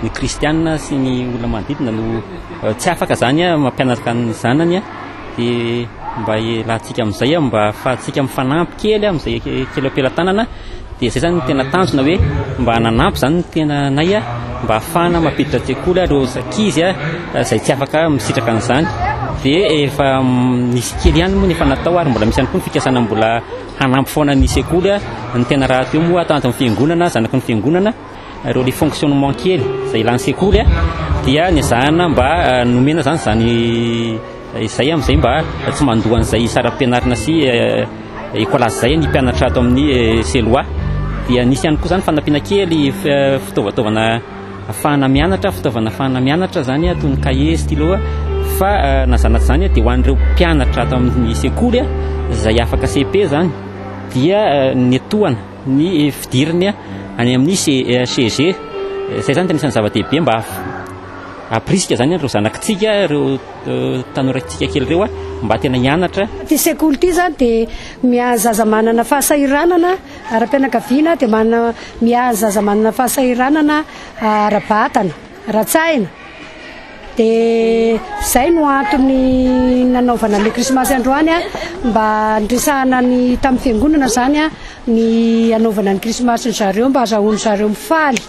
ny kristianina sy ny olona manodidina no tsy afaka zany mampianatra ny zanany dia mba lahantsika amin'izay mba ahafahantsika mifanampy kely amin'izay kely am-pelantanana dia izay zany ny tena tanjona hoe mba hananampy zany ny tena nay mba ahafahana mampiditra an-tsekoly ireo ankizy izay tsy afaka misitraka an'izany dia efa nisy kely ihany moa nefa natao ary mbola misy ihany koa ny fikasana mbola hanampy foana ny sekoly ny tena raha teo moa atao anatin'ny fiangonana zanaky ny fiangonana ireo le fonctionnement kely izay ilan'ny sekoly dia ny zahana mba nomena zany izay amin'izay mba tsy mandohan'izay saram-pianarana sy ekolazy zay ny mpianatra ato amin'ny seloa dia nisy ihany koa zany fanampiana kely fitaovana ahafahana mianatra zany toy ny cahier stylo fa nazanatra zany dia ho an'ireo mpianatra ato amin'ny sekoly izay afaka CP zany dia ny etoana ny fidiriny any amin'ny CG izay zany tena isan'ny zava-dehibe mba aprisika zany ireo zanakitsika ireo tanorantsika kely ireo mba tena hianatra. Ty sekoly ty zany dia mihazaza manana fahasahiranana ara-pianakaviana dia mihazaza manana fahasahiranana ara-batana ara-tsaina dia izay no antony nanaovana le krismasy androany mba ndrisahana ny tamin'ny fiangonana zany ny anaovana ny krismasy ny zareo mba azahoany zareo mifaly.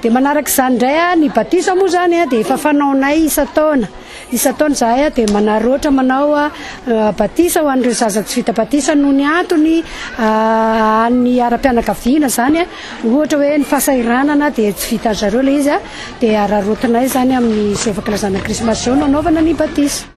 Dia manaraka izany indray ny batisa moa zany dia efa fanaonay isa-taona izahay dia manaroatra manao batisa ho an'ireo zaza tsy vita batisa noho ny antony ny ara-pianakaviana zany ohatra hoe ny fahasahiranana dia tsy vita zareo ilay izy dia araroatanay zany amin'ny zay fakalazana krismasy zao no anaovana ny batisa.